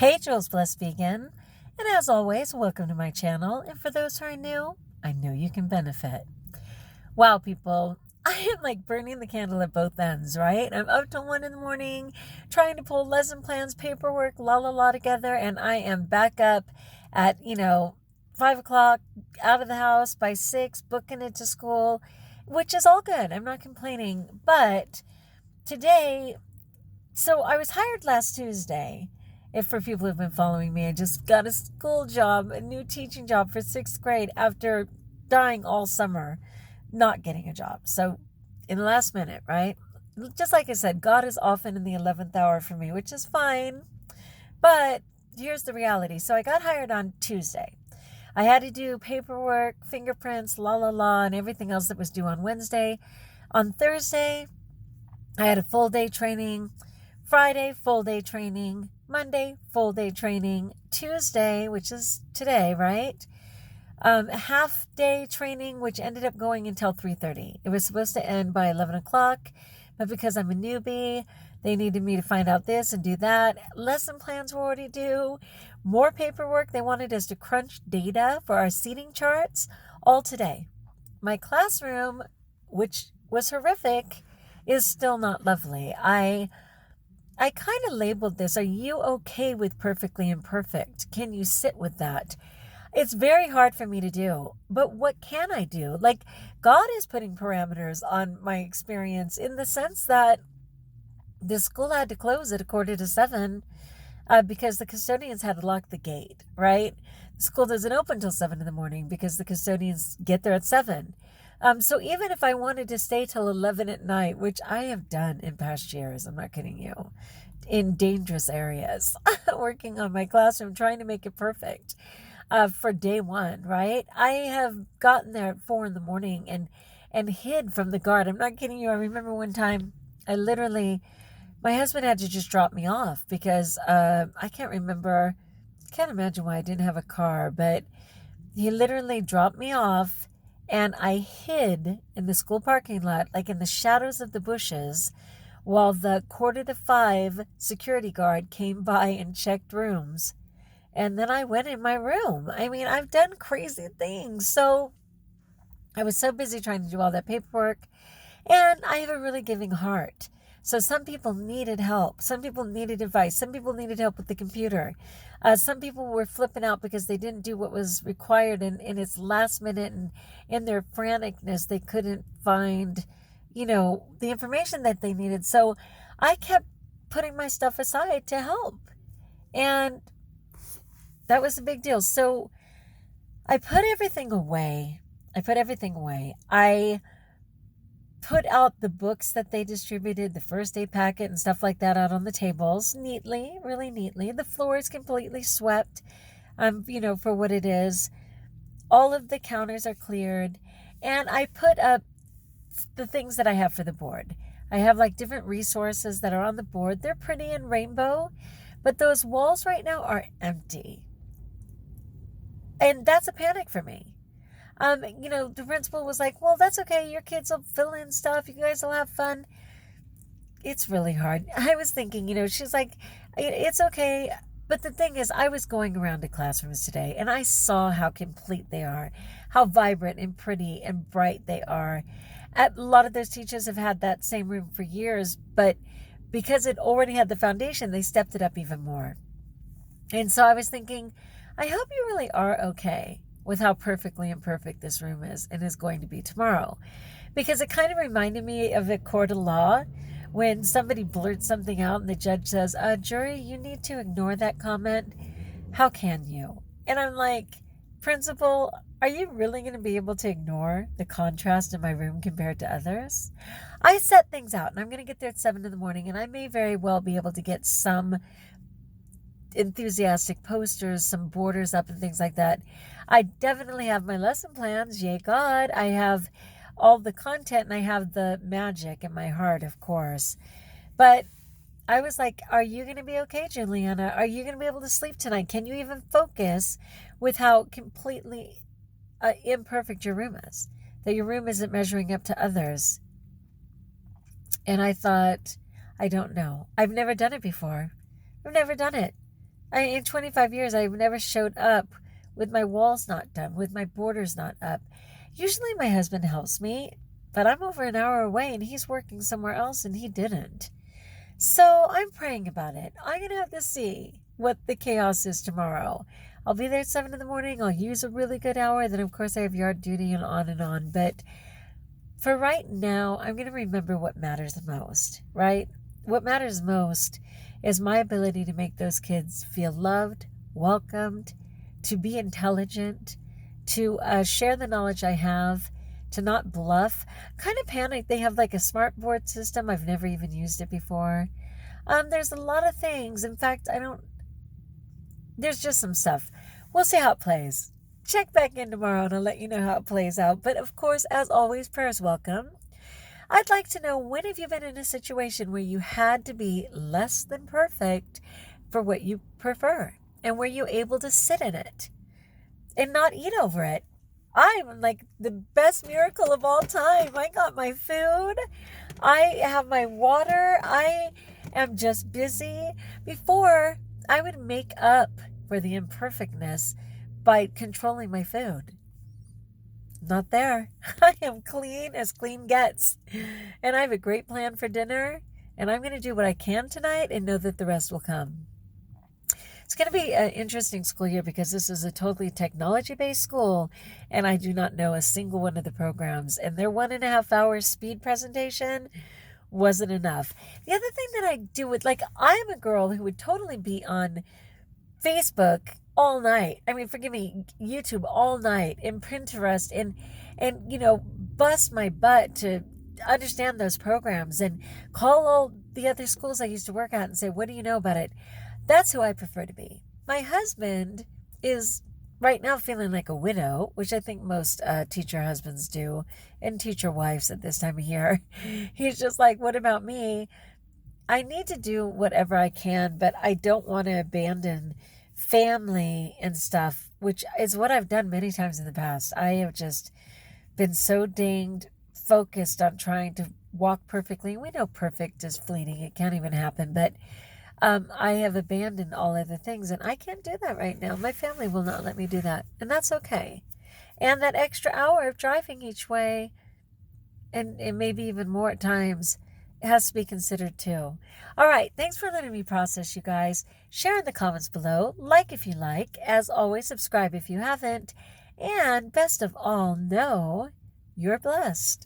Hey, Jules Blessed Vegan, and as always, welcome to my channel, and for those who are new, I know you can benefit. Wow, people, I am like burning the candle at both ends, right? I'm up till 1 in the morning, trying to pull lesson plans, paperwork, la together, and I am back up at, 5 o'clock, out of the house by 6, booking it to school, which is all good. I'm not complaining, but today, so I was hired last Tuesday. If for people who've been following me, I just got a school job, a new teaching job for 6th grade after dying all summer, not getting a job. So in the last minute, right? Just like I said, God is often in the 11th hour for me, which is fine. But here's the reality. So I got hired on Tuesday. I had to do paperwork, fingerprints, and everything else that was due on Wednesday. On Thursday, I had a full day training. Friday, full day training. Monday, full day training. Tuesday, which is today, right? Half day training, which ended up going until 3:30. It was supposed to end by 11 o'clock, but because I'm a newbie, they needed me to find out this and do that. Lesson plans were already due. More paperwork. They wanted us to crunch data for our seating charts all today. My classroom, which was horrific, is still not lovely. I kind of labeled this, are you okay with perfectly imperfect? Can you sit with that? It's very hard for me to do, but what can I do? Like, God is putting parameters on my experience in the sense that the school had to close at 6:45 because the custodians had to lock the gate, right? The school doesn't open till 7 in the morning because the custodians get there at 7. So even if I wanted to stay till 11 at night, which I have done in past years, I'm not kidding you, in dangerous areas, working on my classroom, trying to make it perfect for day one, right? I have gotten there at 4 in the morning and hid from the guard. I'm not kidding you. I remember one time my husband had to just drop me off because I can't imagine why I didn't have a car, but he literally dropped me off. And I hid in the school parking lot, like in the shadows of the bushes, while the 4:45 security guard came by and checked rooms. And then I went in my room. I mean, I've done crazy things. So I was so busy trying to do all that paperwork. And I have a really giving heart. So some people needed help. Some people needed advice. Some people needed help with the computer. Some people were flipping out because they didn't do what was required in its last minute, and in their franticness, they couldn't find, the information that they needed. So I kept putting my stuff aside to help. And that was a big deal. So I put everything away. I put out the books that they distributed, the first aid packet and stuff like that, out on the tables neatly, really neatly. The floor is completely swept, for what it is. All of the counters are cleared. And I put up the things that I have for the board. I have like different resources that are on the board. They're pretty and rainbow, but those walls right now are empty. And that's a panic for me. The principal was like, well, that's okay. Your kids will fill in stuff. You guys will have fun. It's really hard. I was thinking, she's like, it's okay. But the thing is, I was going around to classrooms today and I saw how complete they are, how vibrant and pretty and bright they are. A lot of those teachers have had that same room for years, but because it already had the foundation, they stepped it up even more. And so I was thinking, I hope you really are okay with how perfectly imperfect this room is and is going to be tomorrow. Because it kind of reminded me of a court of law when somebody blurts something out and the judge says, jury, you need to ignore that comment. How can you? And I'm like, principal, are you really going to be able to ignore the contrast in my room compared to others? I set things out and I'm going to get there at 7 in the morning and I may very well be able to get some enthusiastic posters, some borders up and things like that. I definitely have my lesson plans. Yay God. I have all the content and I have the magic in my heart, of course. But I was like, are you going to be okay, Juliana? Are you going to be able to sleep tonight? Can you even focus with how completely imperfect your room is? That your room isn't measuring up to others. And I thought, I don't know. I've never done it before. I've never done it. In 25 years, I've never showed up with my walls not done, with my borders not up. Usually my husband helps me, but I'm over an hour away and he's working somewhere else and he didn't. So I'm praying about it. I'm going to have to see what the chaos is tomorrow. I'll be there at 7 in the morning. I'll use a really good hour. Then, of course, I have yard duty and on and on. But for right now, I'm going to remember what matters the most, right? What matters most is my ability to make those kids feel loved, welcomed, to be intelligent, to share the knowledge I have, to not bluff. Kind of panic. They have like a smart board system. I've never even used it before. There's a lot of things. In fact, there's just some stuff. We'll see how it plays. Check back in tomorrow and I'll let you know how it plays out. But of course, as always, prayers welcome. I'd like to know, when have you been in a situation where you had to be less than perfect for what you prefer? And were you able to sit in it and not eat over it? I'm like the best miracle of all time. I got my food. I have my water. I am just busy. Before, I would make up for the imperfectness by controlling my food. Not there. I am clean as clean gets. And I have a great plan for dinner. And I'm going to do what I can tonight and know that the rest will come. It's going to be an interesting school year because this is a totally technology-based school. And I do not know a single one of the programs. And their 1.5 hour speed presentation wasn't enough. The other thing that I do with, like, I'm a girl who would totally be on Facebook all night. I mean, forgive me, YouTube all night, and Pinterest, and bust my butt to understand those programs and call all the other schools I used to work at and say, what do you know about it? That's who I prefer to be. My husband is right now feeling like a widow, which I think most teacher husbands do, and teacher wives at this time of year. He's just like, what about me? I need to do whatever I can, but I don't want to abandon family and stuff, which is what I've done many times in the past. I have just been so dinged focused on trying to walk perfectly. We know perfect is fleeting. It can't even happen. But I have abandoned all other things, and I can't do that right now. My family will not let me do that, and that's okay. And that extra hour of driving each way, and maybe even more at times, it has to be considered too. All right. Thanks for letting me process, you guys. Share in the comments below. Like if you like. As always, subscribe if you haven't. And best of all, know you're blessed.